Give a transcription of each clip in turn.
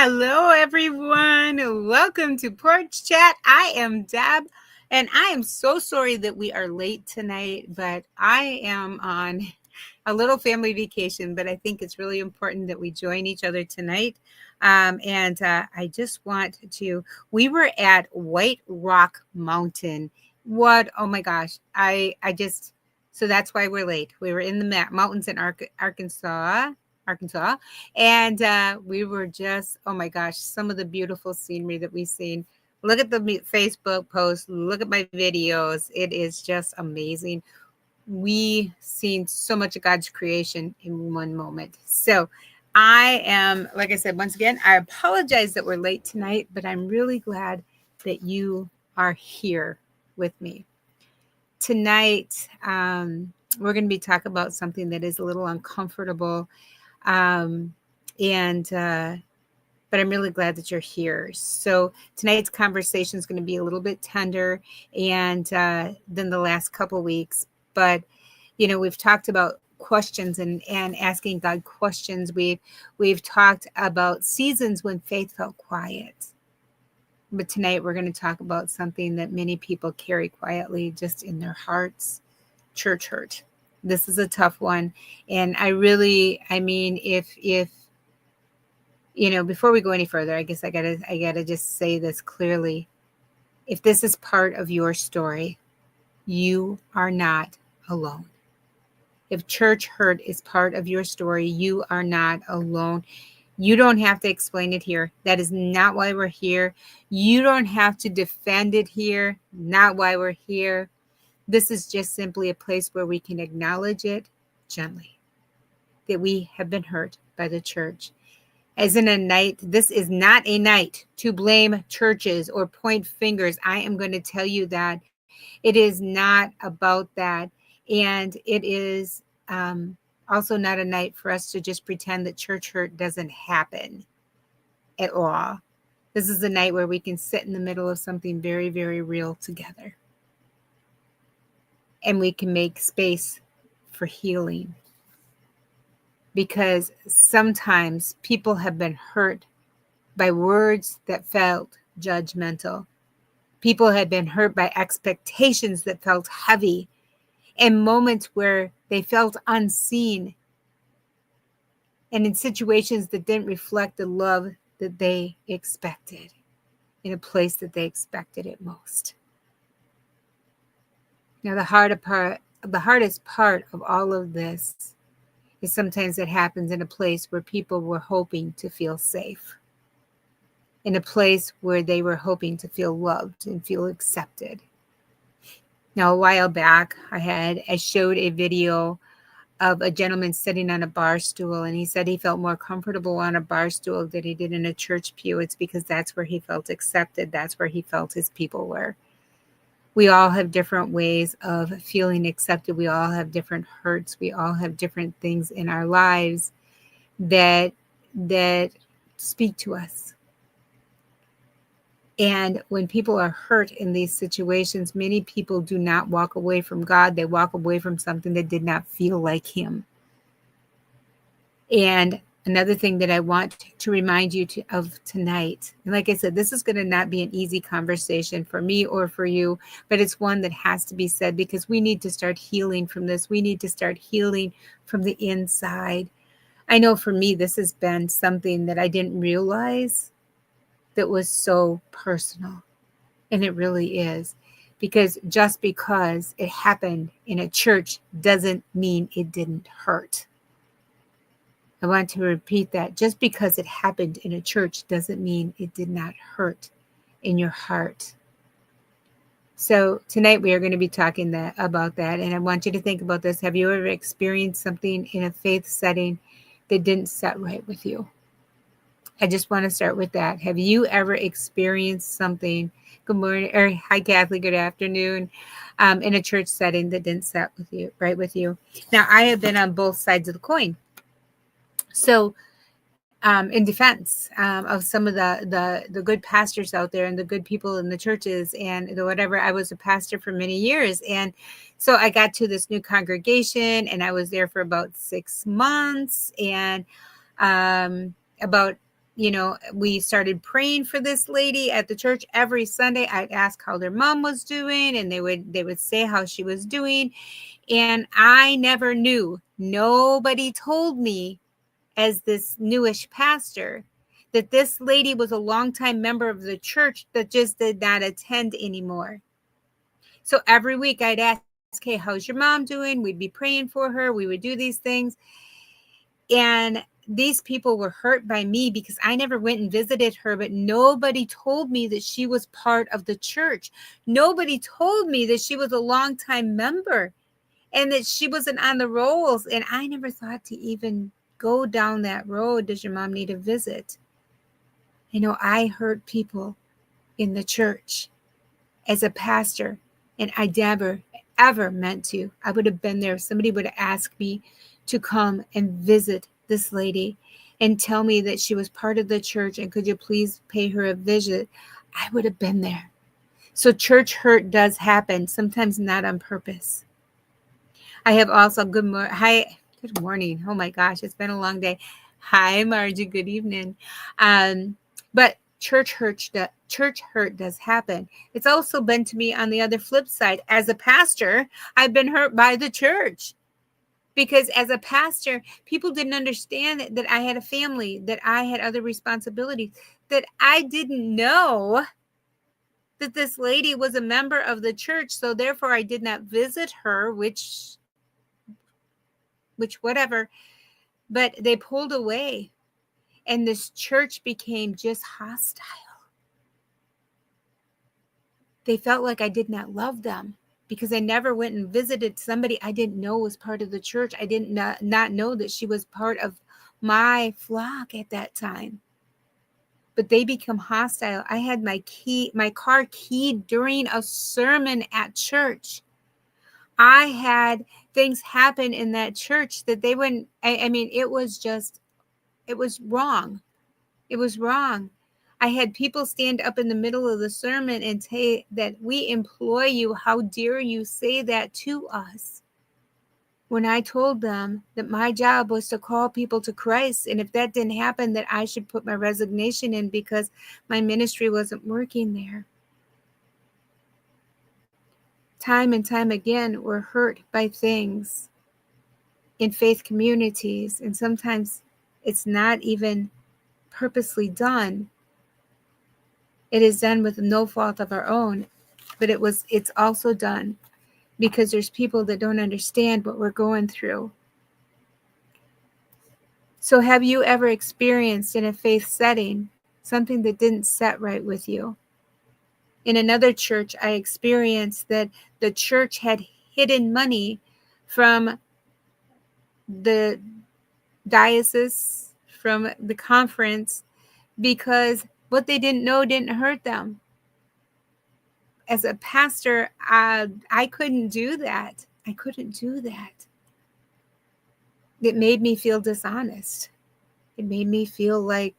Hello, everyone. Welcome to Porch Chat. I am Deb, and I am so sorry that we are late tonight, but I am on a little family vacation, but I think it's really important that we join each other tonight. I just want to, we were at White Rock Mountain. Oh my gosh. So that's why we're late. We were in the mountains in Arkansas. And we were just, oh my gosh, some of the beautiful scenery that we've seen. Look at the Facebook post, look at my videos. It is just amazing. We seen so much of God's creation in one moment. So I am, like I said, once again, I apologize that we're late tonight, but I'm really glad that you are here with me. Tonight, we're going to be talking about something that is a little uncomfortable. Um, but I'm really glad that you're here. So tonight's conversation is going to be a little bit tender than the last couple weeks. But we've talked about questions and asking God questions. We've talked about seasons when faith felt quiet. But tonight we're going to talk about something that many people carry quietly just in their hearts: church hurt. This is a tough one. And if before we go any further, I guess I gotta just say this clearly. If this is part of your story, you are not alone. If church hurt is part of your story, you are not alone. You don't have to explain it here. That is not why we're here. You don't have to defend it here. Not why we're here. This is just simply a place where we can acknowledge it gently, that we have been hurt by the church. This is not a night to blame churches or point fingers. I am going to tell you that it is not about that. And it is also not a night for us to just pretend that church hurt doesn't happen at all. This is a night where we can sit in the middle of something very, very real together. And we can make space for healing. Because sometimes people have been hurt by words that felt judgmental. People had been hurt by expectations that felt heavy, and moments where they felt unseen, and in situations that didn't reflect the love that they expected, in a place that they expected it most. Now, the hardest part of all of this is sometimes it happens in a place where people were hoping to feel safe, in a place where they were hoping to feel loved and feel accepted. Now, a while back, I showed a video of a gentleman sitting on a bar stool, and he said he felt more comfortable on a bar stool than he did in a church pew. It's because that's where he felt accepted. That's where he felt his people were. We all have different ways of feeling accepted. We all have different hurts. We all have different things in our lives that speak to us. And when people are hurt in these situations, many people do not walk away from God. They walk away from something that did not feel like Him. And another thing that I want to remind you of tonight, and like I said, this is going to not be an easy conversation for me or for you, but it's one that has to be said because we need to start healing from this. We need to start healing from the inside. I know for me, this has been something that I didn't realize that was so personal. And it really is. Because just because it happened in a church doesn't mean it didn't hurt. I want to repeat that. Just because it happened in a church doesn't mean it did not hurt in your heart. So tonight we are going to be talking about that. And I want you to think about this. Have you ever experienced something in a faith setting that didn't set right with you? I just want to start with that. Have you ever experienced something, good morning, or hi Kathy, good afternoon, in a church setting that didn't set right with you? Now, I have been on both sides of the coin. So in defense of some of the good pastors out there and the good people in the churches and the whatever, I was a pastor for many years. And so I got to this new congregation and I was there for about 6 months. And about we started praying for this lady at the church every Sunday. I'd ask how their mom was doing, and they would say how she was doing. And I never knew. Nobody told me, as this newish pastor, that this lady was a longtime member of the church that just did not attend anymore. So every week I'd ask, hey, how's your mom doing? We'd be praying for her. We would do these things. And these people were hurt by me because I never went and visited her, but nobody told me that she was part of the church. Nobody told me that she was a longtime member and that she wasn't on the rolls. And I never thought to even go down that road. Does your mom need a visit? I hurt people in the church as a pastor, and I never, ever meant to. I would have been there. Somebody would have asked me to come and visit this lady and tell me that she was part of the church and could you please pay her a visit. I would have been there. So church hurt does happen, sometimes not on purpose. I have also good morning. Oh my gosh, it's been a long day. Hi, Margie. Good evening. But church hurt does happen. It's also been to me on the other flip side. As a pastor, I've been hurt by the church. Because as a pastor, people didn't understand that I had a family, that I had other responsibilities, that I didn't know that this lady was a member of the church. So therefore, I did not visit her, which whatever. But they pulled away, and this church became just hostile. They felt like I did not love them, because I never went and visited somebody I didn't know was part of the church. I didn't not know that she was part of my flock at that time. But they become hostile. I had my car keyed during a sermon at church. I had things happen in that church that they wouldn't, it was wrong. It was wrong. I had people stand up in the middle of the sermon and say that we employ you. How dare you say that to us? When I told them that my job was to call people to Christ, and if that didn't happen, that I should put my resignation in because my ministry wasn't working there. Time and time again, we're hurt by things in faith communities, and sometimes it's not even purposely done. It is done with no fault of our own, but it's also done because there's people that don't understand what we're going through. So have you ever experienced in a faith setting something that didn't set right with you? In another church, I experienced that the church had hidden money from the diocese, from the conference, because what they didn't know didn't hurt them. As a pastor, I couldn't do that. I couldn't do that. It made me feel dishonest. It made me feel like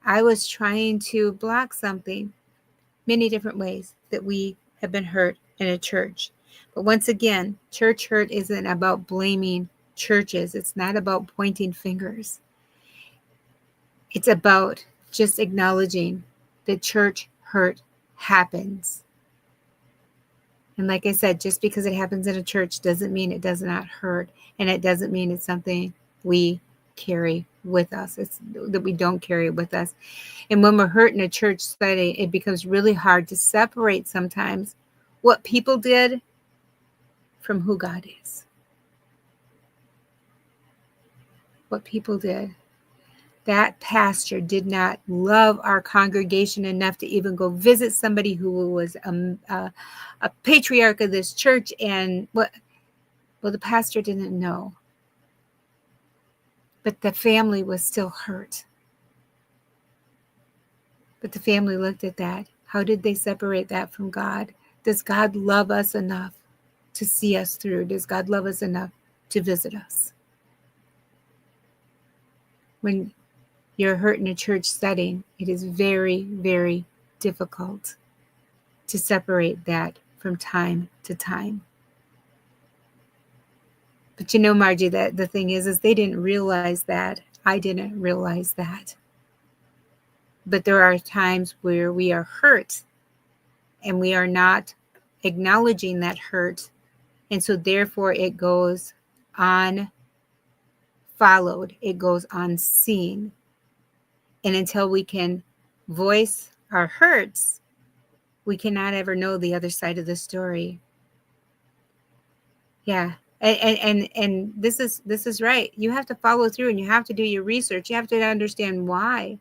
I was trying to block something. Many different ways that we have been hurt in a church. But once again, church hurt isn't about blaming churches. It's not about pointing fingers. It's about just acknowledging that church hurt happens. And like I said, just because it happens in a church doesn't mean it does not hurt. And it doesn't mean it's something we carry with us. It's that we don't carry it with us. And when we're hurt in a church setting, it becomes really hard to separate sometimes what people did from who God is. What people did. That pastor did not love our congregation enough to even go visit somebody who was a patriarch of this church. And the pastor didn't know. But the family was still hurt. But the family looked at that. How did they separate that from God? Does God love us enough to see us through? Does God love us enough to visit us? When you're hurt in a church setting, it is very, very difficult to separate that from time to time. But Margie, that the thing is they didn't realize that. I didn't realize that. But there are times where we are hurt and we are not acknowledging that hurt. And so therefore it goes unfollowed, it goes unseen. And until we can voice our hurts, we cannot ever know the other side of the story. Yeah. And this is right. You have to follow through and you have to do your research. You have to understand why.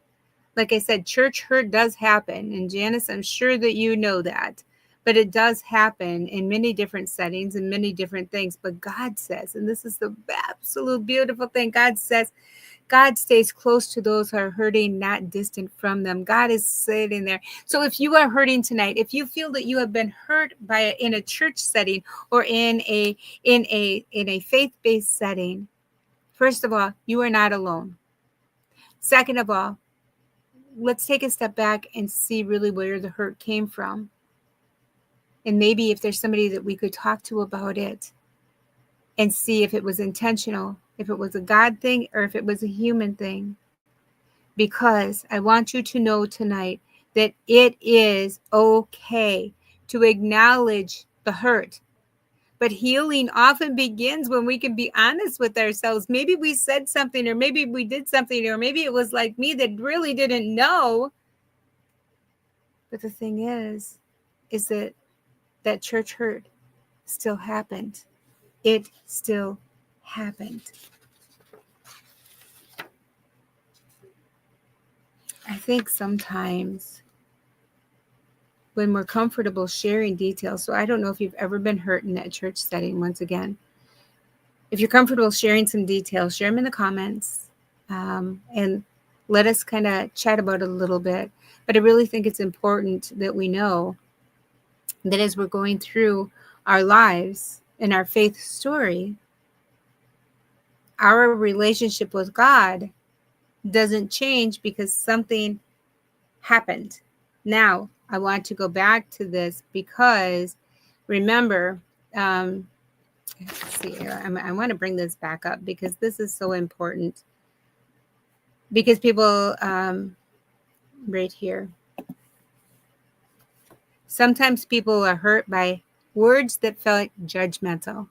Like I said, church hurt does happen. And Janice, I'm sure that you know that. But it does happen in many different settings and many different things. But God says, and this is the absolute beautiful thing, God says, God stays close to those who are hurting, not distant from them. God is sitting there. So if you are hurting tonight, if you feel that you have been hurt in a church setting or in a faith-based setting, first of all, you are not alone. Second of all, let's take a step back and see really where the hurt came from. And maybe if there's somebody that we could talk to about it and see if it was intentional, if it was a God thing or if it was a human thing. Because I want you to know tonight that it is okay to acknowledge the hurt. But healing often begins when we can be honest with ourselves. Maybe we said something, or maybe we did something, or maybe it was like me that really didn't know. But the thing is that church hurt still happened. It still happened. I think sometimes when we're comfortable sharing details, so I don't know if you've ever been hurt in that church setting, once again. If you're comfortable sharing some details, share them in the comments, and let us kind of chat about it a little bit. But I really think it's important that we know that as we're going through our lives and our faith story, our relationship with God doesn't change because something happened. Now, I want to go back to this because remember, let's see, I want to bring this back up because this is so important. Because people, right here, sometimes people are hurt by words that felt judgmental.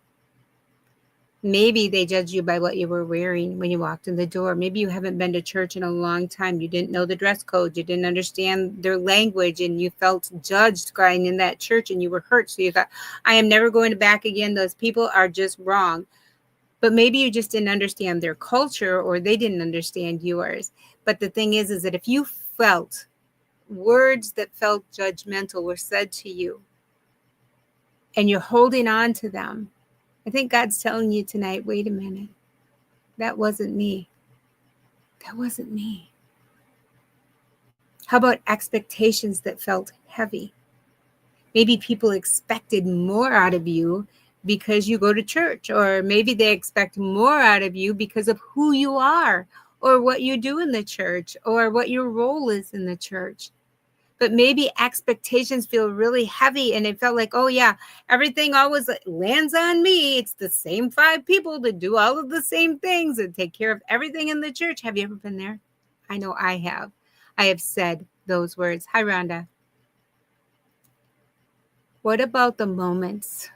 Maybe they judge you by what you were wearing when you walked in the door. Maybe you haven't been to church in a long time. You didn't know the dress code. You didn't understand their language, and you felt judged going in that church, and you were hurt. So you thought, I am never going back again. Those people are just wrong. But maybe you just didn't understand their culture, or they didn't understand yours. But the thing is that if you felt words that felt judgmental were said to you, and you're holding on to them, I think God's telling you tonight, wait a minute, that wasn't me. That wasn't me. How about expectations that felt heavy? Maybe people expected more out of you because you go to church, or maybe they expect more out of you because of who you are, or what you do in the church, or what your role is in the church. But maybe expectations feel really heavy, and it felt like, oh yeah, everything always lands on me. It's the same 5 people that do all of the same things and take care of everything in the church. Have you ever been there? I know I have. I have said those words. Hi, Rhonda. What about the moments?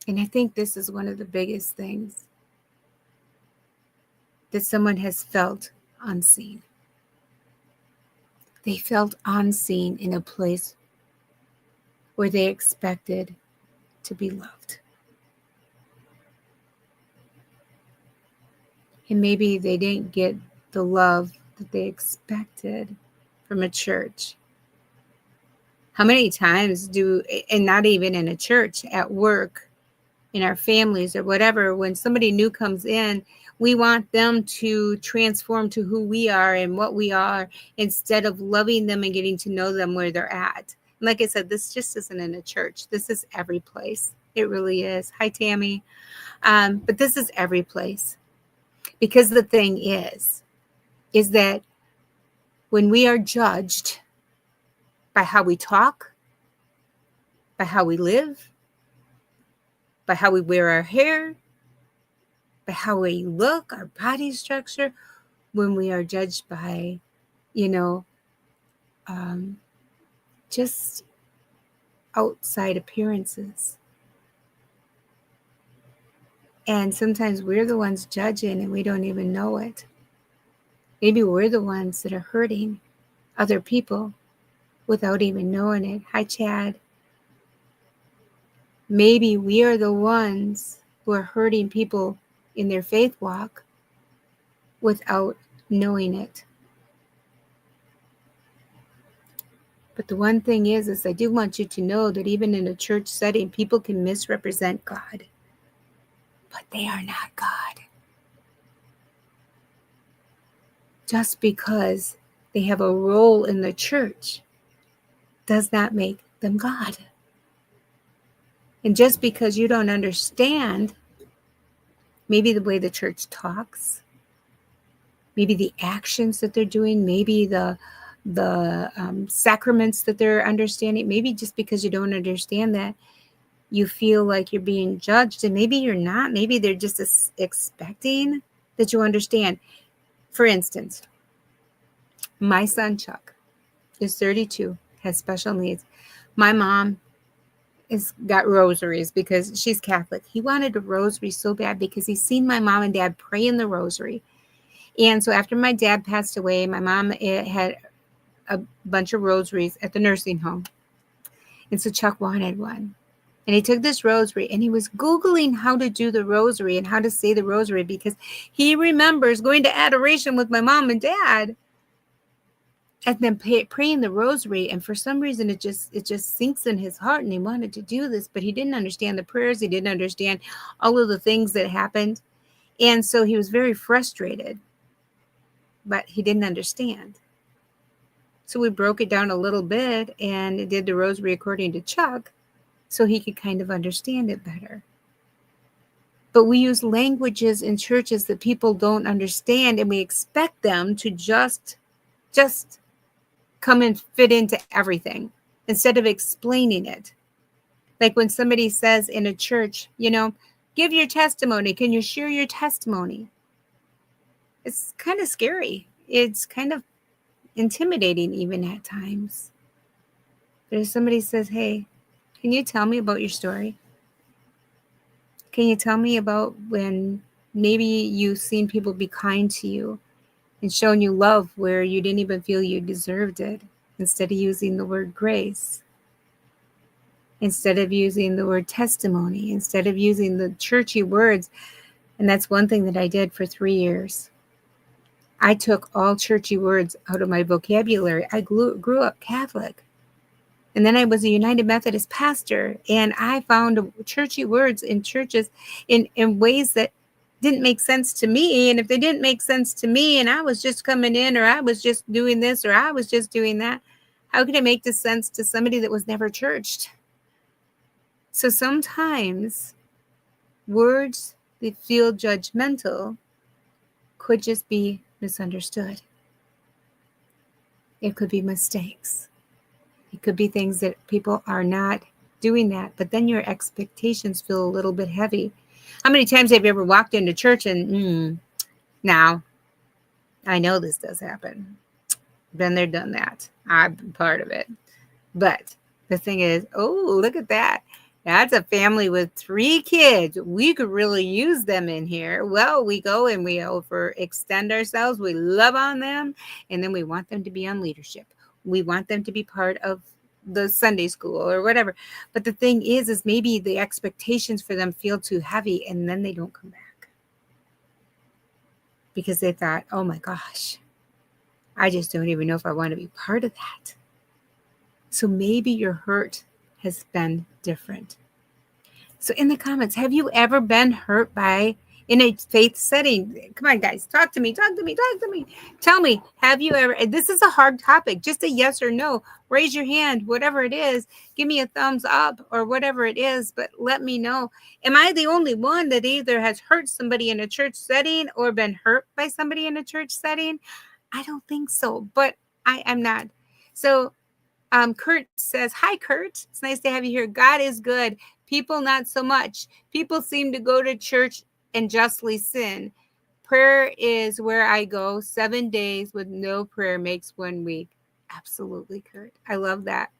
And I think this is one of the biggest things, that someone has felt unseen. They felt unseen in a place where they expected to be loved. And maybe they didn't get the love that they expected from a church. How many times and not even in a church, at work, in our families or whatever, when somebody new comes in, we want them to transform to who we are and what we are, instead of loving them and getting to know them where they're at. And like I said, this just isn't in a church. This is every place. It really is. Hi, Tammy. But this is every place. Because the thing is that when we are judged by how we talk, by how we live, by how we wear our hair, by how we look, our body structure, when we are judged by, just outside appearances. And sometimes we're the ones judging and we don't even know it. Maybe we're the ones that are hurting other people without even knowing it. Hi, Chad. Maybe we are the ones who are hurting people in their faith walk without knowing it. But the one thing is I do want you to know that even in a church setting, people can misrepresent God, but they are not God. Just because they have a role in the church does not make them God. And just because you don't understand maybe the way the church talks, maybe the actions that they're doing, maybe the sacraments that they're understanding, maybe just because you don't understand that, you feel like you're being judged, and maybe you're not. Maybe they're just expecting that you understand. For instance, my son Chuck is 32, has special needs. My mom has got rosaries because she's Catholic. He wanted a rosary so bad because he's seen my mom and dad pray in the rosary. And so after my dad passed away, my mom had a bunch of rosaries at the nursing home. And so Chuck wanted one. And he took this rosary and he was Googling how to do the rosary and how to say the rosary because he remembers going to adoration with my mom and dad and then praying the rosary. And for some reason, it just sinks in his heart, and he wanted to do this, but he didn't understand the prayers. He didn't understand all of the things that happened. And so he was very frustrated, but he didn't understand. So we broke it down a little bit and did the rosary according to Chuck so he could kind of understand it better. But we use languages in churches that people don't understand, and we expect them to just come and fit into everything instead of explaining it. Like when somebody says in a church, give your testimony. Can you share your testimony? It's kind of scary. It's kind of intimidating even at times. But if somebody says, hey, can you tell me about your story? Can you tell me about when maybe you've seen people be kind to you and shown you love where you didn't even feel you deserved it, instead of using the word grace, instead of using the word testimony, instead of using the churchy words? And that's one thing that I did for 3 years. I took all churchy words out of my vocabulary. I grew up Catholic. And then I was a United Methodist pastor, and I found churchy words in churches in ways that didn't make sense to me. And if they didn't make sense to me and I was just coming in, or I was just doing this, or I was just doing that, how could it make this sense to somebody that was never churched? So sometimes words that feel judgmental could just be misunderstood. It could be mistakes. It could be things that people are not doing that, but then your expectations feel a little bit heavy. How many times have you ever walked into church and, now, I know this does happen. Been there, done that. I've been part of it. But the thing is, oh, look at that. That's a family with 3 kids. We could really use them in here. Well, we go and we overextend ourselves. We love on them. And then we want them to be on leadership. We want them to be part of the Sunday school or whatever. But the thing is maybe the expectations for them feel too heavy, and then they don't come back because they thought, oh my gosh, I just don't even know if I want to be part of that. So maybe your hurt has been different. So in the comments, have you ever been hurt in a faith setting? Come on, guys, talk to me. Tell me, have you ever, this is a hard topic, just a yes or no, raise your hand, whatever it is, give me a thumbs up or whatever it is, but let me know. Am I the only one that either has hurt somebody in a church setting or been hurt by somebody in a church setting? I don't think so, but I am not. So Kurt says, hi, Kurt. It's nice to have you here. God is good. People, not so much. People seem to go to church and justly sin. Prayer is where I go. 7 days with no prayer makes 1 week. Absolutely, Kurt. I love that.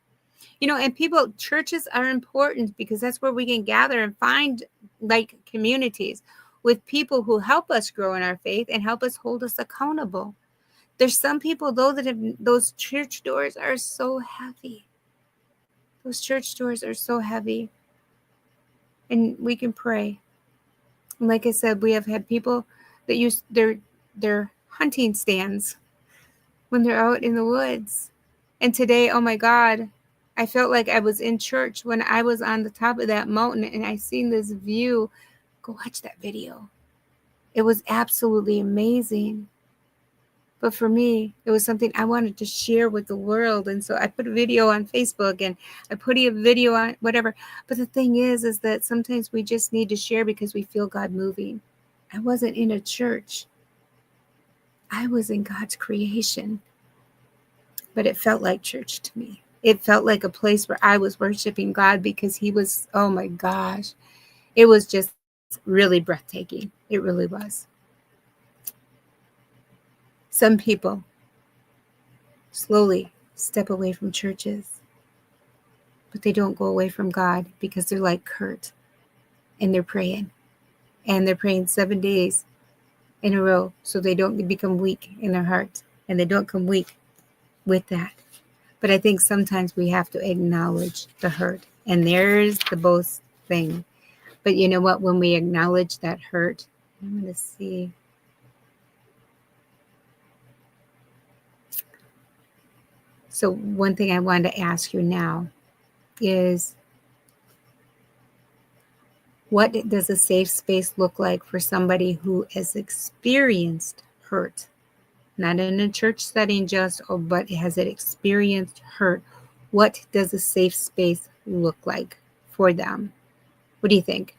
And people, churches are important because that's where we can gather and find like communities with people who help us grow in our faith and help us hold us accountable. There's some people though that have, those church doors are so heavy. Those church doors are so heavy. And we can pray. And like I said, we have had people that use their hunting stands when they're out in the woods. And today, oh my God, I felt like I was in church when I was on the top of that mountain and I seen this view. Go watch that video. It was absolutely amazing. But for me, it was something I wanted to share with the world. And so I put a video on Facebook and I put a video on whatever. But the thing is that sometimes we just need to share because we feel God moving. I wasn't in a church. I was in God's creation. But it felt like church to me. It felt like a place where I was worshiping God because he was, oh my gosh, it was just really breathtaking. It really was. Some people slowly step away from churches, but they don't go away from God because they're like Kurt and they're praying. And they're praying 7 days in a row so they don't become weak in their heart and they don't come weak with that. But I think sometimes we have to acknowledge the hurt. And there's the both thing. But you know what? When we acknowledge that hurt, I'm going to see. So one thing I wanted to ask you now is, what does a safe space look like for somebody who has experienced hurt? Not in a church setting just, but has it experienced hurt? What does a safe space look like for them? What do you think?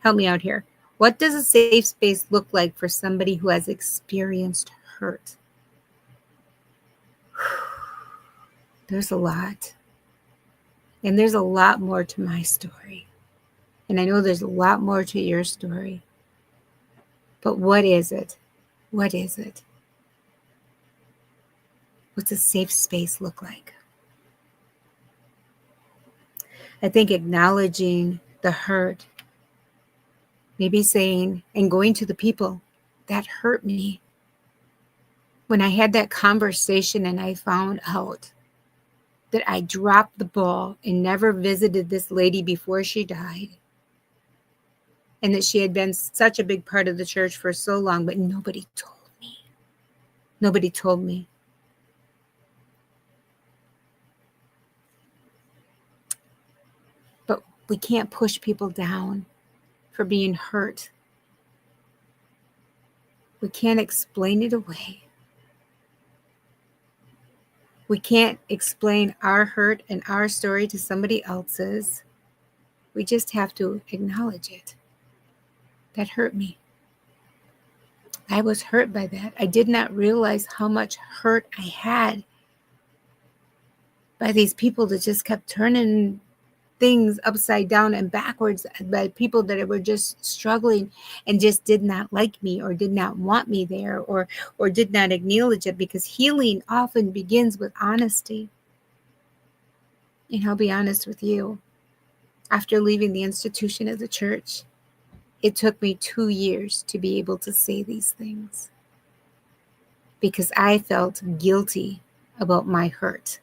Help me out here. What does a safe space look like for somebody who has experienced hurt? There's a lot. And there's a lot more to my story. And I know there's a lot more to your story. But what is it? What is it? What's a safe space look like? I think acknowledging the hurt, maybe saying and going to the people that hurt me. When I had that conversation and I found out that I dropped the ball and never visited this lady before she died, and that she had been such a big part of the church for so long, but nobody told me. Nobody told me. But we can't push people down for being hurt. We can't explain it away. We can't explain our hurt and our story to somebody else's. We just have to acknowledge it. That hurt me. I was hurt by that. I did not realize how much hurt I had by these people that just kept turning things upside down and backwards, by people that were just struggling and just did not like me or did not want me there or did not acknowledge it, because healing often begins with honesty. And I'll be honest with you, after leaving the institution of the church, it took me 2 years to be able to say these things because I felt guilty about my hurt.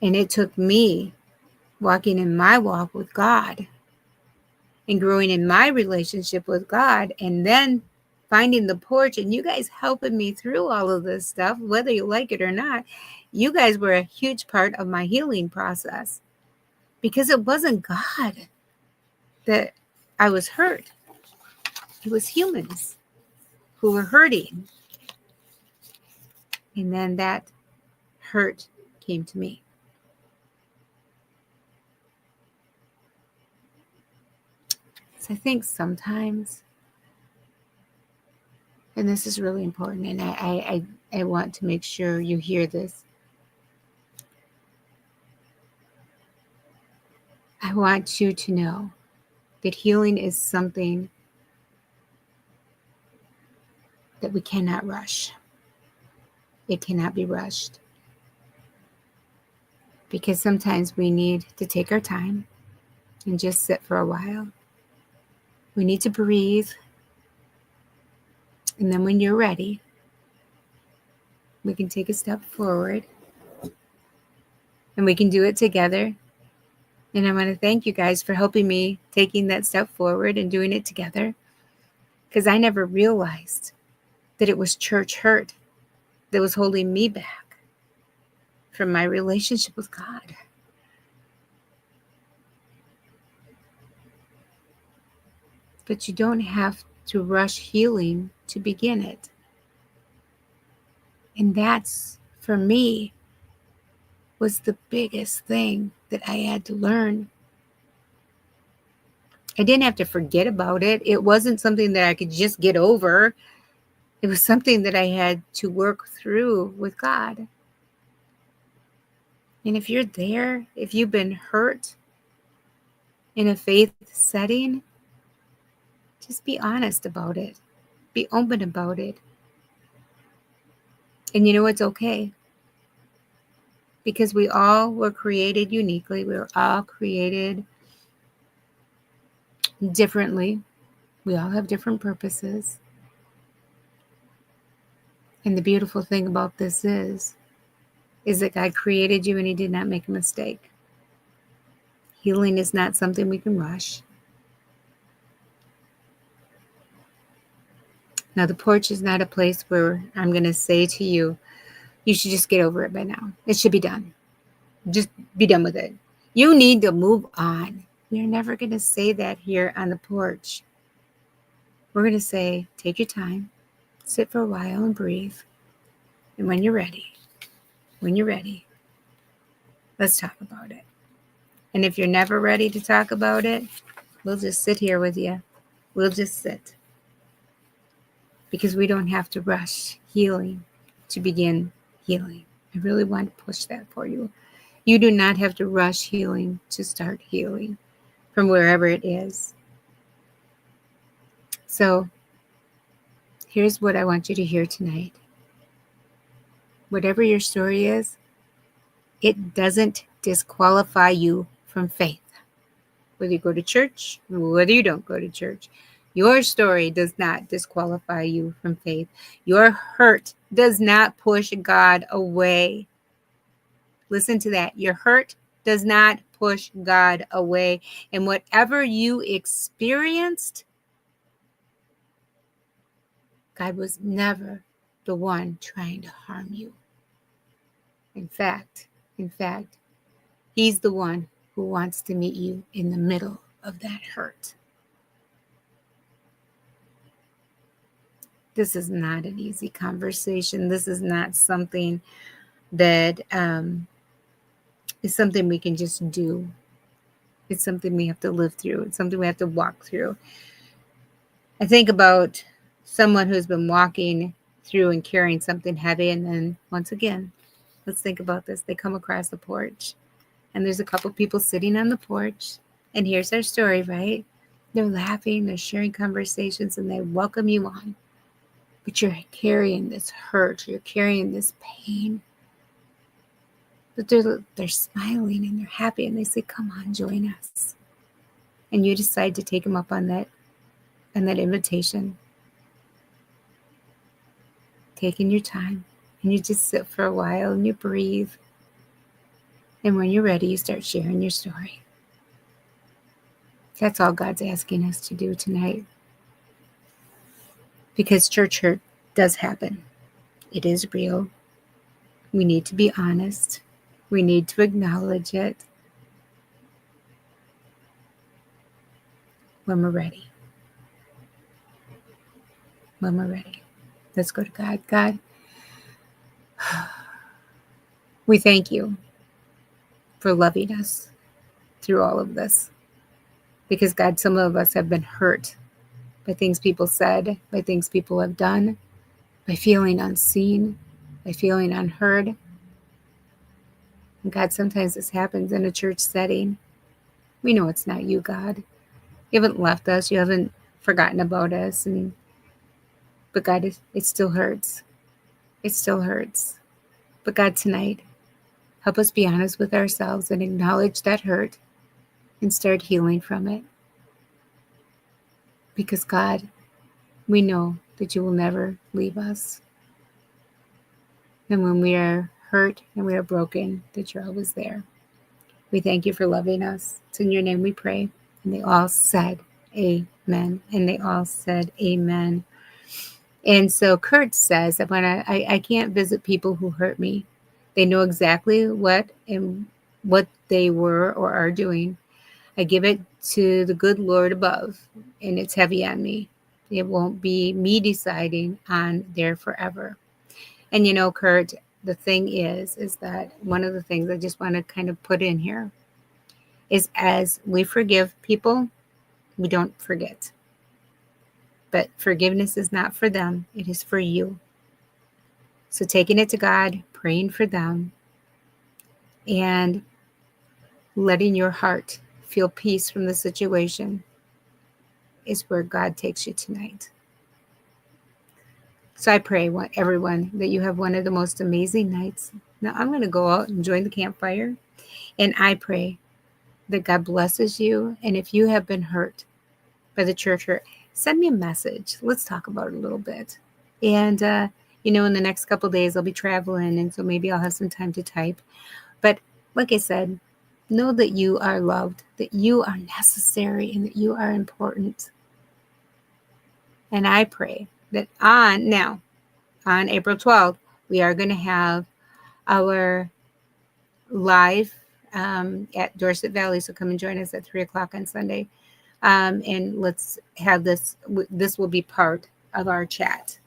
And it took me walking in my walk with God and growing in my relationship with God, and then finding the porch and you guys helping me through all of this stuff, whether you like it or not. You guys were a huge part of my healing process because it wasn't God that I was hurt. It was humans who were hurting. And then that hurt came to me. So I think sometimes, and this is really important, and I want to make sure you hear this. I want you to know that healing is something that we cannot rush. It cannot be rushed. Because sometimes we need to take our time and just sit for a while. We need to breathe. And then when you're ready, we can take a step forward. And we can do it together. And I want to thank you guys for helping me taking that step forward and doing it together. Because I never realized that it was church hurt that was holding me back from my relationship with God. But you don't have to rush healing to begin it. And that's, for me, was the biggest thing that I had to learn. I didn't have to forget about it. It wasn't something that I could just get over. It was something that I had to work through with God. And if you're there, if you've been hurt in a faith setting, just be honest about it. Be open about it. And you know it's okay. Because we all were created uniquely. We were all created differently. We all have different purposes. And the beautiful thing about this is that God created you and He did not make a mistake. Healing is not something we can rush. Now, the porch is not a place where I'm going to say to you, you should just get over it by now. It should be done. Just be done with it. You need to move on. We're never going to say that here on the porch. We're going to say, take your time, sit for a while and breathe. And when you're ready, let's talk about it. And if you're never ready to talk about it, we'll just sit here with you. We'll just sit. Because we don't have to rush healing to begin healing. I really want to push that for you. You do not have to rush healing to start healing from wherever it is. So here's what I want you to hear tonight. Whatever your story is, it doesn't disqualify you from faith. Whether you go to church, whether you don't go to church, your story does not disqualify you from faith. Your hurt does not push God away. Listen to that. Your hurt does not push God away. And whatever you experienced, God was never the one trying to harm you. In fact, He's the one who wants to meet you in the middle of that hurt. This is not an easy conversation. This is not something that is something we can just do. It's something we have to live through. It's something we have to walk through. I think about someone who's been walking through and carrying something heavy, and then once again, let's think about this. They come across the porch, and there's a couple people sitting on the porch, and here's their story, right? They're laughing, they're sharing conversations, and they welcome you on. But you're carrying this hurt, you're carrying this pain. But they're smiling and they're happy, and they say, come on, join us. And you decide to take them up on that invitation. Taking your time, and you just sit for a while and you breathe. And when you're ready, you start sharing your story. That's all God's asking us to do tonight. Because church hurt does happen. It is real. We need to be honest. We need to acknowledge it when we're ready. When we're ready. Let's go to God. God, we thank you for loving us through all of this. Because God, some of us have been hurt by things people said, by things people have done, by feeling unseen, by feeling unheard. And God, sometimes this happens in a church setting. We know it's not you, God. You haven't left us. You haven't forgotten about us. But God, it still hurts. It still hurts. But God, tonight, help us be honest with ourselves and acknowledge that hurt and start healing from it. Because God, we know that you will never leave us. And when we are hurt and we are broken, that you're always there. We thank you for loving us. It's in your name we pray. And they all said, amen. And they all said, amen. And so Kurt says that when I can't visit people who hurt me, they know exactly what they were or are doing. I give it to the good Lord above, and it's heavy on me. It won't be me deciding on their forever. And you know, Kurt, the thing is that one of the things I just want to kind of put in here is as we forgive people, we don't forget. But forgiveness is not for them, it is for you. So taking it to God, praying for them, and letting your heart feel peace from the situation is where God takes you tonight. So I pray, everyone, that you have one of the most amazing nights. Now I'm going to go out and join the campfire, and I pray that God blesses you. And if you have been hurt by the church hurt, send me a message. Let's talk about it a little bit. And, in the next couple of days, I'll be traveling, and so maybe I'll have some time to type. But like I said, know that you are loved, that you are necessary, and that you are important. And I pray that on April 12th, we are going to have our live at Dorset Valley. So come and join us at 3:00 on Sunday. And let's have this will be part of our chat.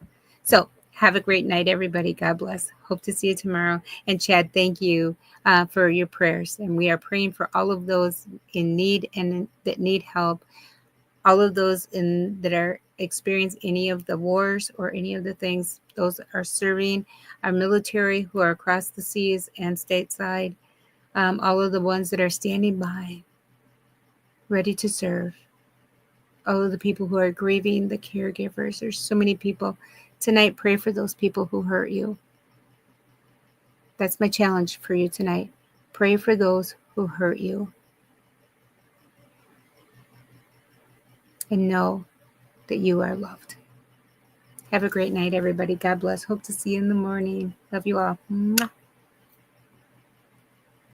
So have a great night, everybody. God bless. Hope to see you tomorrow. And Chad, thank you for your prayers. And we are praying for all of those in need and that need help. All of those that are experiencing any of the wars or any of the things, those are serving our military who are across the seas and stateside. All of the ones that are standing by, ready to serve. All of the people who are grieving, the caregivers. There's so many people. Tonight, pray for those people who hurt you. That's my challenge for you tonight. Pray for those who hurt you. And know that you are loved. Have a great night, everybody. God bless. Hope to see you in the morning. Love you all. Mwah.